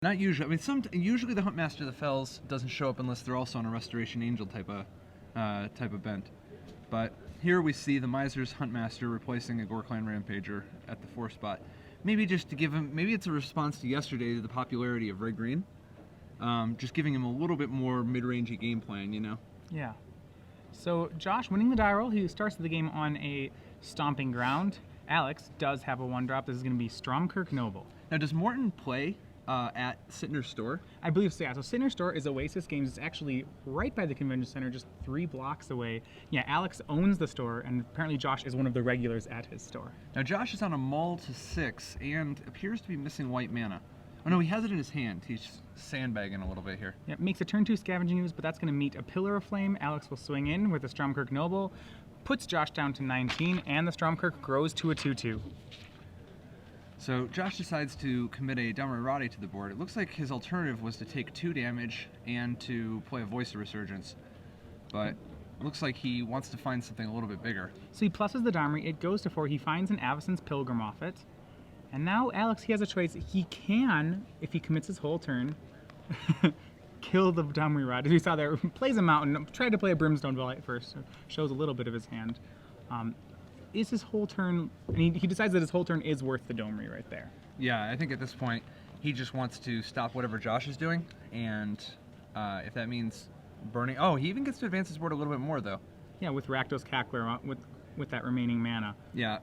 Not usually. I mean, usually the Huntmaster of the Fells doesn't show up unless they're also on a Restoration Angel type of bent. But here we see the Miser's Huntmaster replacing a Gorklan Rampager at the 4 spot. Maybe just to give him, maybe it's a response to yesterday to the popularity of Red Green. Just giving him a little bit more mid-rangey game plan, you know? Yeah. So Josh winning the die roll, he starts the game on a Stomping Ground. Alex does have a 1-drop. This is going to be Stromkirk Noble. Now, does Morton play at Sittner's store? I believe so, yeah. So Sittner's store is Oasis Games. It's actually right by the convention center, just 3 blocks away. Yeah, Alex owns the store, and apparently Josh is one of the regulars at his store. Now, Josh is on a Mull to 6 and appears to be missing white mana. Oh no, he has it in his hand. He's sandbagging a little bit here. Yeah, makes a turn 2 Scavenging Ooze, but that's going to meet a Pillar of Flame. Alex will swing in with the Stromkirk Noble, puts Josh down to 19, and the Stromkirk grows to a 2/2. So Josh decides to commit a Damarati to the board. It looks like his alternative was to take 2 damage and to play a Voice of Resurgence. But it looks like he wants to find something a little bit bigger. So he pluses the Domri, it goes to 4, he finds an Avacyn's Pilgrim off it. And now Alex, he has a choice. He can, if he commits his whole turn, kill the Domri Rod. As we saw there, plays a Mountain, tried to play a Brimstone Volley at first, so shows a little bit of his hand. Is his whole turn, and he decides that his whole turn is worth the Domri right there. Yeah, I think at this point, he just wants to stop whatever Josh is doing, and if that means burning... Oh, he even gets to advance his board a little bit more, though. Yeah, with Rakdos Cackler, with that remaining mana. Yeah.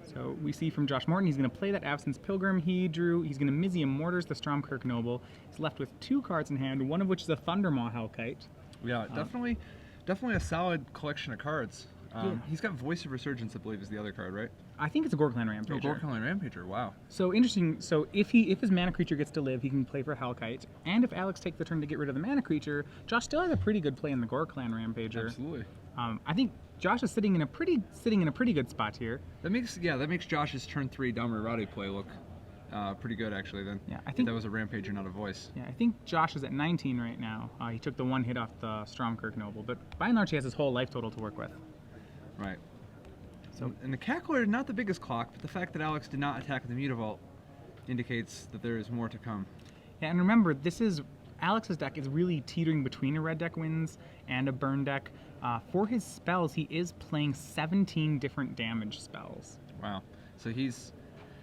So we see from Josh Morton, he's going to play that Avacyn's Pilgrim he drew. He's going to Mizium Mortars the Stromkirk Noble. He's left with 2 cards in hand, one of which is a Thundermaw Hellkite. Yeah, definitely a solid collection of cards. He's got Voice of Resurgence, I believe, is the other card, right? I think it's a Gorklan Rampager. Oh, Gorklan Rampager, wow. So interesting, so if his mana creature gets to live, he can play for Hellkite. And if Alex takes the turn to get rid of the mana creature, Josh still has a pretty good play in the Gorklan Rampager. Absolutely. I think Josh is sitting in a pretty good spot here. That makes Josh's turn 3 Damarati play look pretty good, actually, then. Yeah, I think that was a Rampager, not a Voice. Yeah, I think Josh is at 19 right now. He took the 1 hit off the Stromkirk Noble, but by and large he has his whole life total to work with. Right. So, and the Cackler, not the biggest clock, but the fact that Alex did not attack the Mutavault indicates that there is more to come. Yeah, and remember, Alex's deck is really teetering between a red deck wins and a burn deck. For his spells, he is playing 17 different damage spells. Wow. So he's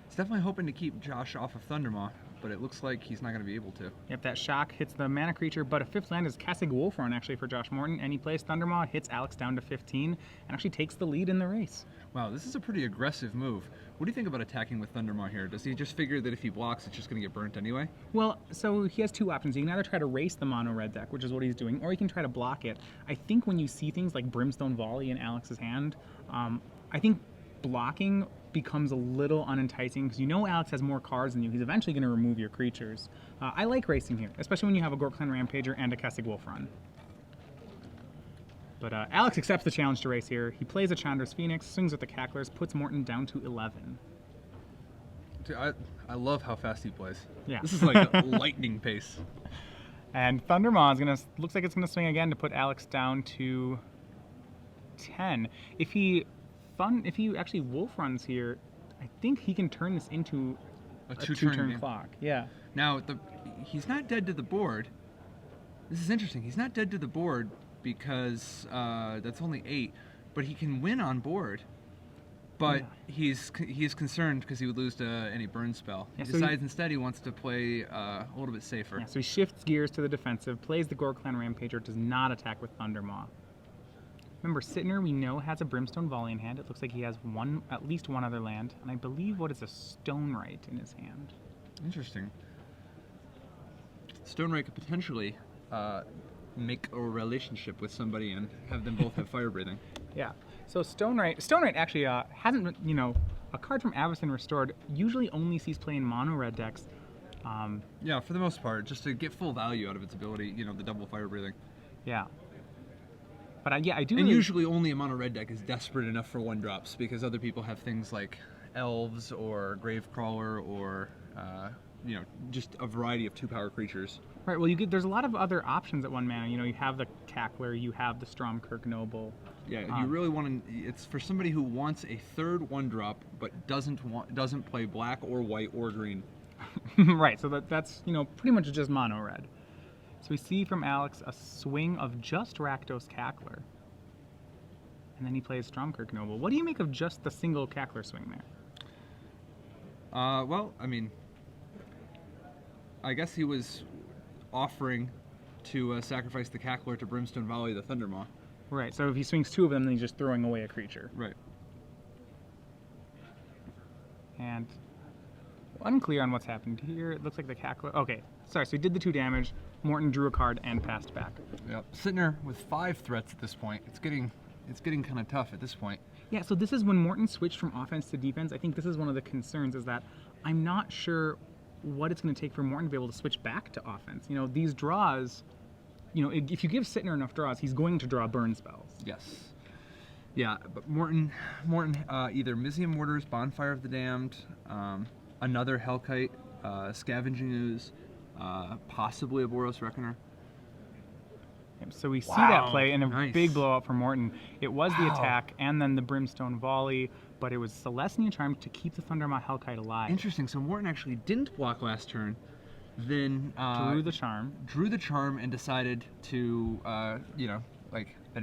definitely hoping to keep Josh off of Thundermaw, but it looks like he's not going to be able to. Yep, that shock hits the mana creature, but a 5th land is Castig Wolfron actually for Josh Morton, and he plays Thundermaw, hits Alex down to 15, and actually takes the lead in the race. Wow, this is a pretty aggressive move. What do you think about attacking with Thundermaw here? Does he just figure that if he blocks, it's just going to get burnt anyway? Well, so he has 2 options. He can either try to race the mono red deck, which is what he's doing, or he can try to block it. I think when you see things like Brimstone Volley in Alex's hand, I think blocking becomes a little unenticing because you know Alex has more cards than you. He's eventually going to remove your creatures. I like racing here, especially when you have a Gorklan Rampager and a Castig Wolfron. But Alex accepts the challenge to race here. He plays a Chandra's Phoenix, swings with the Cacklers, puts Morton down to 11. Dude, I love how fast he plays. Yeah. This is like a lightning pace. And Thundermaw looks like it's gonna swing again to put Alex down to 10. If he actually Wolf runs here, I think he can turn this into a 2-turn clock. Yeah. Now he's not dead to the board. This is interesting. He's not dead to the board because that's only 8, but he can win on board. But yeah. he's concerned because he would lose to any burn spell. Yeah, he decides instead he wants to play a little bit safer. Yeah, so he shifts gears to the defensive, plays the Gorklan Rampager, does not attack with Thundermaw. Remember, Sittner, we know, has a Brimstone Volley in hand. It looks like he has at least one other land, and I believe what is a Stonewright in his hand. Interesting. Stonewright could potentially make a relationship with somebody and have them both have fire breathing. Yeah. So Stonewright actually hasn't, a card from Avacyn Restored usually only sees play in mono red decks. Yeah, for the most part, just to get full value out of its ability, the double fire breathing. Yeah. But I do. And usually only a mono red deck is desperate enough for 1-drops because other people have things like Elves or Gravecrawler or just a variety of 2-power creatures. Right. Well, there's a lot of other options at 1 mana. You have the Cackler, you have the Stromkirk Noble. Yeah, you really want to. It's for somebody who wants a 3rd 1-drop but doesn't play black or white or green. Right, so that's, pretty much just mono red. So we see from Alex a swing of just Rakdos Cackler. And then he plays Stromkirk Noble. What do you make of just the single Cackler swing there? Well, I mean, I guess he was offering to sacrifice the Cackler to Brimstone Volley the Thundermaw. Right, so if he swings 2 of them, then he's just throwing away a creature. Right. And unclear on what's happened here. It looks like the Cackler... Okay, sorry, so he did the 2 damage. Morton drew a card and passed back. Yep. Sittner with 5 threats at this point. It's getting kind of tough at this point. Yeah, so this is when Morton switched from offense to defense. I think this is one of the concerns, is that I'm not sure what it's going to take for Morton to be able to switch back to offense. These draws, if you give Sittner enough draws, he's going to draw burn spells. Yes. Yeah, but Morton, either Mizzium Mortars, Bonfire of the Damned, another Hellkite, Scavenging Ooze, possibly a Boros Reckoner. So we see that play in a Nice. big blowout for Morton. It was the Wow. attack and then the Brimstone Volley, but it was Celestia Charm to keep the Thundermaw Hellkite alive. Interesting. So Morton actually didn't block last turn, then Drew the charm. drew the charm and decided to, that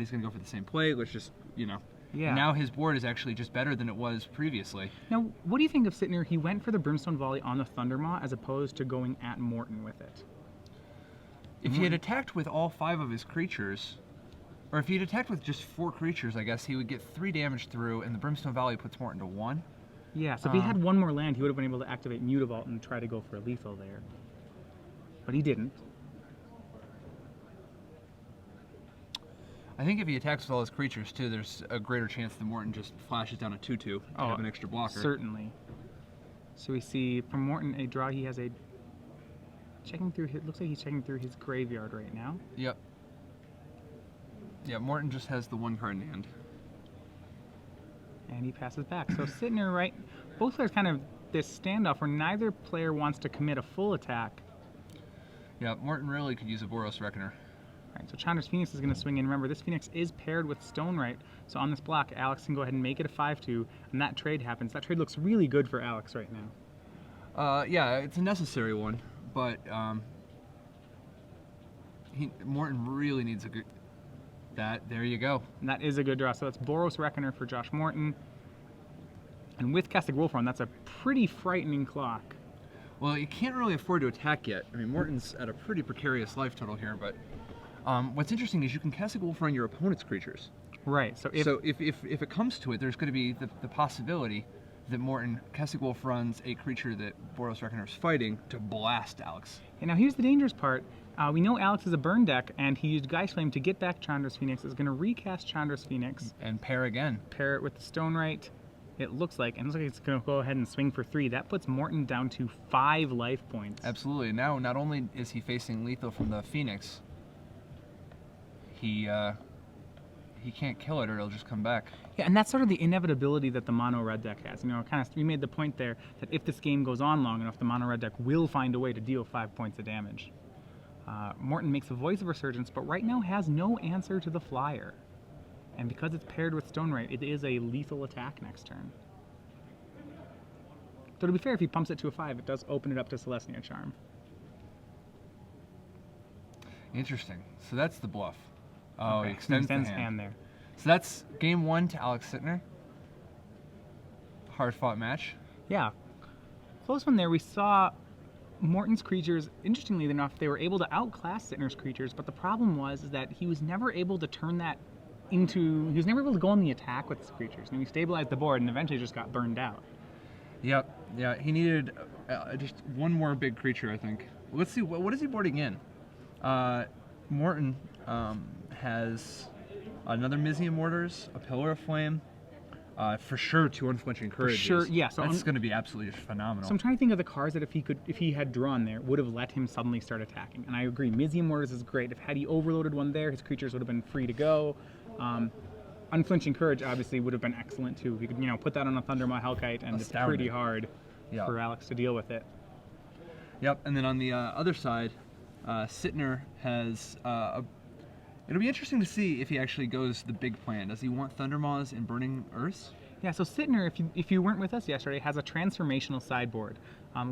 he's going to go for the same play. Let's just, Yeah. Now his board is actually just better than it was previously. Now, what do you think of Sittner? He went for the Brimstone Volley on the Thundermaw as opposed to going at Morton with it. If he had attacked with all 5 of his creatures, or if he had attacked with just 4 creatures, I guess he would get 3 damage through, and the Brimstone Volley puts Morton to 1. Yeah, so if he had one more land, he would have been able to activate Mutavault and try to go for a lethal there. But he didn't. I think if he attacks with all his creatures too, there's a greater chance that Morton just flashes down a 2/2 to have an extra blocker. Certainly. So we see from Morton a draw. He has a checking through. Looks like he's checking through his graveyard right now. Yep. Yeah, Morton just has the 1 card in hand. And he passes back. So Sittner, right? Both players kind of this standoff where neither player wants to commit a full attack. Yeah, Morton really could use a Boros Reckoner. All right, so Chandra's Phoenix is going to swing in. Remember, this Phoenix is paired with Stonewright, so on this block, Alex can go ahead and make it a 5/2, and that trade happens. That trade looks really good for Alex right now. Yeah, it's a necessary one, but Morton really needs a good. There you go. And that is a good draw. So that's Boros Reckoner for Josh Morton. And with Castic Wolfron, that's a pretty frightening clock. Well, you can't really afford to attack yet. I mean, Morton's at a pretty precarious life total here, but what's interesting is you can Castic Wolfron your opponent's creatures. Right. So if if it comes to it, there's going to be the possibility that Morton Castic Wolf runs a creature that Boros Reckoner is fighting to blast Alex. And now here's the dangerous part. We know Alex is a burn deck, and he used Geist Flame to get back Chandra's Phoenix. Is going to recast Chandra's Phoenix, And pair again. pair it with the Stonewright. It looks like it's going to go ahead and swing for 3. That puts Morton down to 5 life points. Absolutely. Now, not only is he facing lethal from the Phoenix, he can't kill it or it'll just come back. Yeah, and that's sort of the inevitability that the mono red deck has. We made the point there that if this game goes on long enough, the mono red deck will find a way to deal 5 points of damage. Morton makes a Voice of Resurgence, but right now has no answer to the flyer. And because it's paired with Stonewright, it is a lethal attack next turn. So to be fair, if he pumps it to a 5, it does open it up to Celestia Charm. Interesting. So that's the bluff. Oh, Okay, he extends the hand. hand there. So that's game 1 to Alex Sittner. Hard-fought match. Yeah. Close one there. We saw Morton's creatures, interestingly enough, they were able to outclass Sittner's creatures, but the problem was is that he was never able to turn that into... He was never able to go on the attack with his creatures. And he stabilized the board and eventually just got burned out. Yep. Yeah, he needed just one more big creature, I think. Let's see, what is he boarding in? Morton has another Mizzium Mortars, a Pillar of Flame, for sure 2 Unflinching Courages. sure, yeah, so that's going to be absolutely phenomenal. So I'm trying to think of the cards that if he had drawn there, would have let him suddenly start attacking. And I agree, Mizzium Mortars is great. If had he overloaded one there, his creatures would have been free to go. Unflinching Courage obviously would have been excellent too. He could put that on a Thundermaw Hellkite, and it's pretty hard for Alex to deal with it. Yep, and then on the other side, Sittner has it'll be interesting to see if he actually goes the big plan. Does he want Thundermaws and Burning Earths? Yeah, so Sittner, if you weren't with us yesterday, has a transformational sideboard.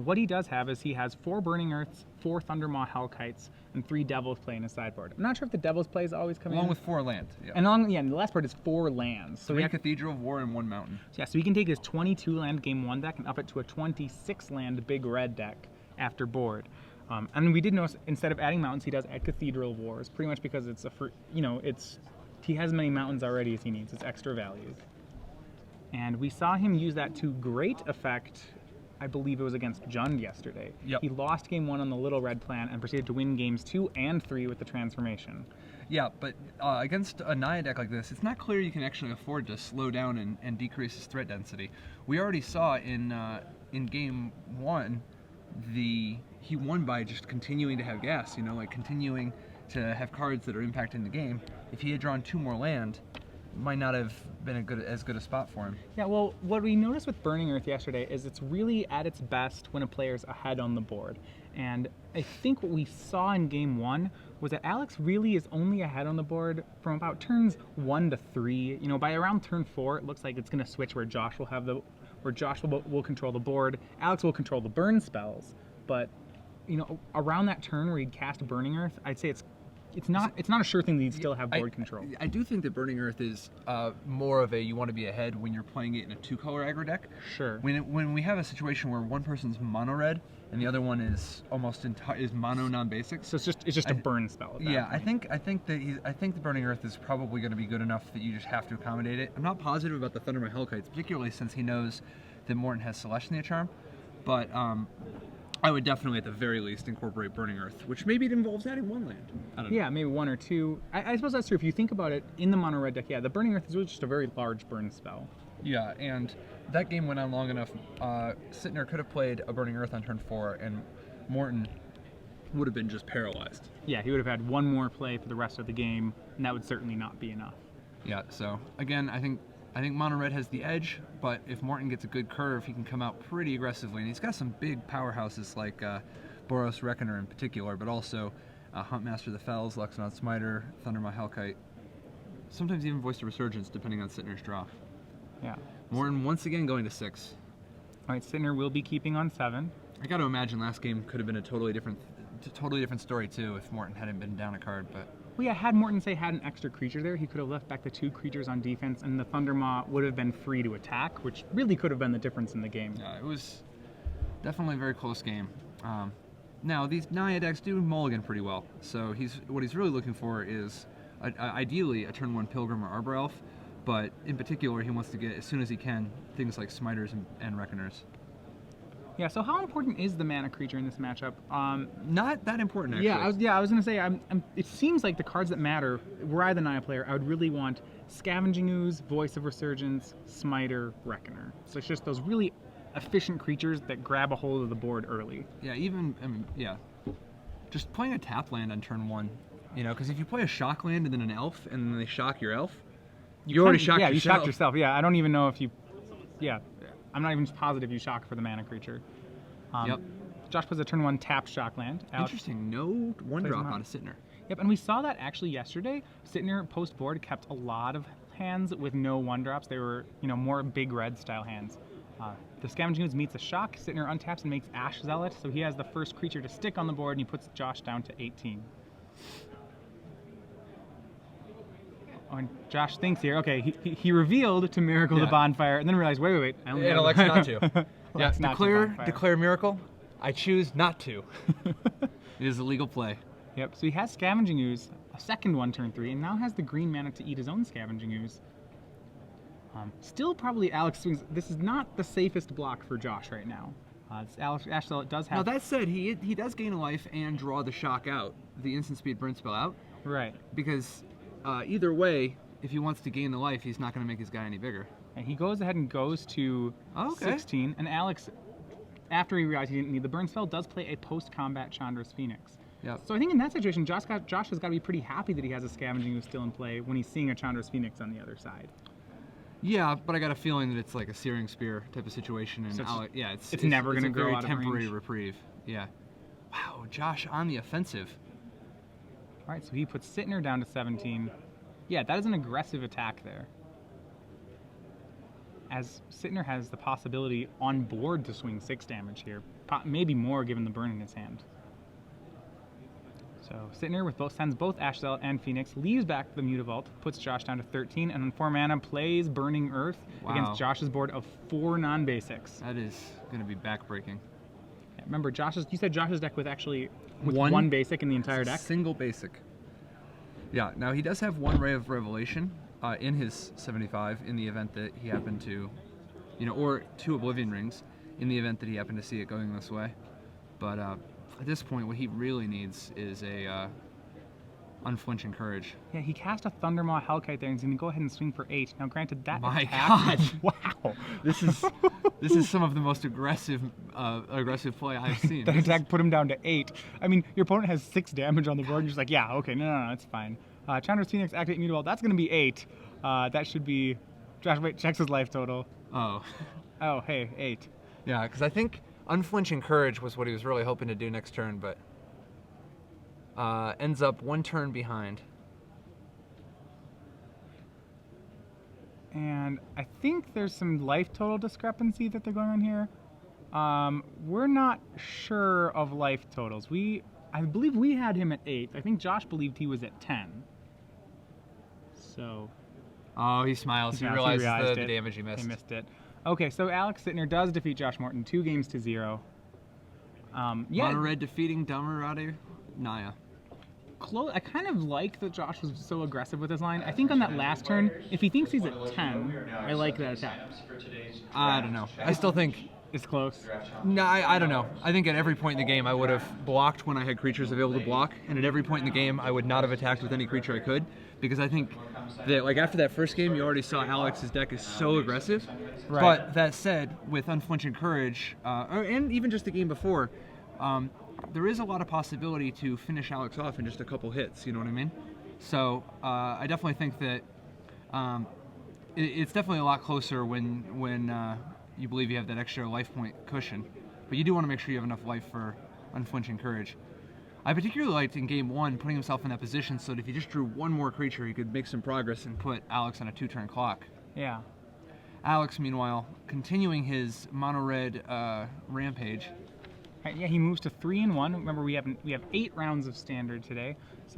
What he does have is he has 4 Burning Earths, 4 Thundermaw Hellkites, and 3 Devil's Play in his sideboard. I'm not sure if the Devil's Play is always coming Along in. with 4 lands. Yeah. And the last part is 4 lands. So 3 Cathedral of War and 1 Mountain. yeah, so he can take his 22 land game 1 deck and up it to a 26 land big red deck after board. And we did notice instead of adding mountains, he does add Cathedral of Wars, pretty much because it's he has as many mountains already as he needs. It's extra value. And we saw him use that to great effect. I believe it was against Jund yesterday. Yep. He lost game 1 on the little red plan and proceeded to win games 2 and 3 with the transformation. Yeah, but against a Naya deck like this, it's not clear you can actually afford to slow down and decrease his threat density. We already saw in game 1, he won by just continuing to have gas, like continuing to have cards that are impacting the game. If he had drawn 2 more land, might not have been as good a spot for him. Yeah, well, what we noticed with Burning Earth yesterday is it's really at its best when a player's ahead on the board. And I think what we saw in game 1 was that Alex really is only ahead on the board from about turns 1 to 3. By around turn 4, it looks like it's going to switch where Josh will control the board. Alex will control the burn spells. But, around that turn where he'd cast Burning Earth, I'd say it's not a sure thing that you'd still have board control. I do think that Burning Earth is more of a you want to be ahead when you're playing it in a 2-color aggro deck. Sure. When we have a situation where one person's mono red and the other one is almost is mono non-basic. So it's just a burn spell. At that point. I think the Burning Earth is probably going to be good enough that you just have to accommodate it. I'm not positive about the Thundermaw Hellkites, particularly since he knows that Morton has Celestia Charm, but I would definitely, at the very least, incorporate Burning Earth, which maybe it involves adding 1 land. I don't know. Yeah, maybe 1 or 2. I suppose that's true. If you think about it, in the mono red deck, yeah, the Burning Earth is really just a very large burn spell. Yeah, and that game went on long enough. Sittner could have played a Burning Earth on turn 4, and Morton would have been just paralyzed. Yeah, he would have had 1 more play for the rest of the game, and that would certainly not be enough. Yeah, so again, I think mono red has the edge, but if Morton gets a good curve, he can come out pretty aggressively, and he's got some big powerhouses like Boros Reckoner in particular, but also Huntmaster of the Fells, Luxodon Smiter, Thundermaw Hellkite, sometimes even Voice of Resurgence, depending on Sittner's draw. Yeah. Morton once again going to 6. All right, Sittner will be keeping on 7. I got to imagine last game could have been a totally different story too if Morton hadn't been down a card, but. Well, yeah, had Morton, had an extra creature there, he could have left back the 2 creatures on defense, and the Thundermaw would have been free to attack, which really could have been the difference in the game. Yeah, it was definitely a very close game. Now, these Naya decks do mulligan pretty well, so what he's really looking for is, ideally, a turn 1 Pilgrim or Arbor Elf, but in particular, he wants to get, as soon as he can, things like Smiters and Reckoners. Yeah, so how important is the mana creature in this matchup? Not that important, actually. I was going to say, it seems like the cards that matter, were I the Naya player, I would really want Scavenging Ooze, Voice of Resurgence, Smiter, Reckoner. So it's just those really efficient creatures that grab a hold of the board early. Yeah, just playing a tap land on turn 1, because if you play a shock land and then an elf, and then they shock your elf, you already shocked yourself. Yeah, you shocked yourself. Yeah, I don't even know if you... Yeah, I'm not even positive you shock for the mana creature. Yep. Josh plays a turn 1 tapped shock land. Alex Interesting. No 1-drop on a Sittner. Yep, and we saw that actually yesterday. Sittner post board kept a lot of hands with no 1-drops. They were, more big red style hands. The Scavenging Ooze meets a shock. Sittner untaps and makes Ash Zealot, so he has the first creature to stick on the board, and he puts Josh down to 18. Oh, and Josh thinks here, okay, he revealed to Miracle the Bonfire, and then realized, wait. And elects not to. Declare Miracle. I choose not to. It is a legal play. Yep, so he has Scavenging Ooze, a second one turn 3, and now has the green mana to eat his own Scavenging Ooze. Still probably Alex swings. This is not the safest block for Josh right now. Ash Zealot does have... Now that said, he does gain a life and draw the shock out, the instant speed burn spell out. Right. Because either way, if he wants to gain the life, he's not going to make his guy any bigger. And he goes ahead and goes to 16, and Alex, after he realized he didn't need the burn spell, does play a post-combat Chandra's Phoenix. Yep. So I think in that situation, Josh has got to be pretty happy that he has a Scavenging Ooze still in play when he's seeing a Chandra's Phoenix on the other side. Yeah, but I got a feeling that it's like a Searing Spear type of situation, and So it's never going to grow very out of temporary range. reprieve. Yeah. Wow, Josh on the offensive. All right, so he puts Sittner down to 17. Yeah, that is an aggressive attack there. as Sittner has the possibility on board to swing 6 damage here, maybe more given the burn in his hand. So Sittner sends both Ashzel and Phoenix, leaves back the Mutavault, puts Josh down to 13, and on 4 mana plays Burning Earth against Josh's board of 4 non-basics. That is going to be backbreaking. Yeah, remember, you said Josh's deck with one basic in the entire deck? Single basic. Yeah, now he does have 1 Ray of Revelation in his 75 in the event that he happened to, or 2 Oblivion Rings in the event that he happened to see it going this way. But at this point, what he really needs is a unflinching courage. Yeah, he cast a Thundermaw Hellkite there, and he's going to go ahead and swing for 8. Now, granted, that My attack, God! Wow! This is some of the most aggressive play I've seen. That attack put him down to 8. I mean, your opponent has 6 damage on the board, and you're just like, yeah, okay, no, it's fine. Chandra's Phoenix, activate Mutavault. That's going to be 8. That should be... Josh, wait, checks his life total. Oh. Oh, hey, 8. Yeah, because I think unflinching courage was what he was really hoping to do next turn, but ends up 1 turn behind. And I think there's some life total discrepancy that they're going on here. We're not sure of life totals. I believe we had him at 8. I think Josh believed he was at 10. So... Oh, he smiles. He realizes the damage he missed. He missed it. Okay, so Alex Sittner does defeat Josh Morton 2-0. Mono red defeating Damarade Naya. I kind of like that Josh was so aggressive with his line. I think on that last turn, if he thinks he's at 10, I like that attack. I don't know. I still think it's close. No, I don't know. I think at every point in the game I would have blocked when I had creatures available to block, and at every point in the game I would not have attacked with any creature I could, because I think that, like, after that first game, you already saw Alex's deck is so aggressive. Right. But that said, with unflinching courage, and even just the game before, there is a lot of possibility to finish Alex off in just a couple hits. You know what I mean? So I definitely think that it's definitely a lot closer when you believe you have that extra life point cushion. But you do want to make sure you have enough life for unflinching courage. I particularly liked in game 1 putting himself in that position so that if he just drew 1 more creature, he could make some progress and put Alex on a 2-turn clock. Yeah. Alex, meanwhile, continuing his mono-red rampage. Yeah, he moves to 3-1. Remember, we have 8 rounds of standard today. So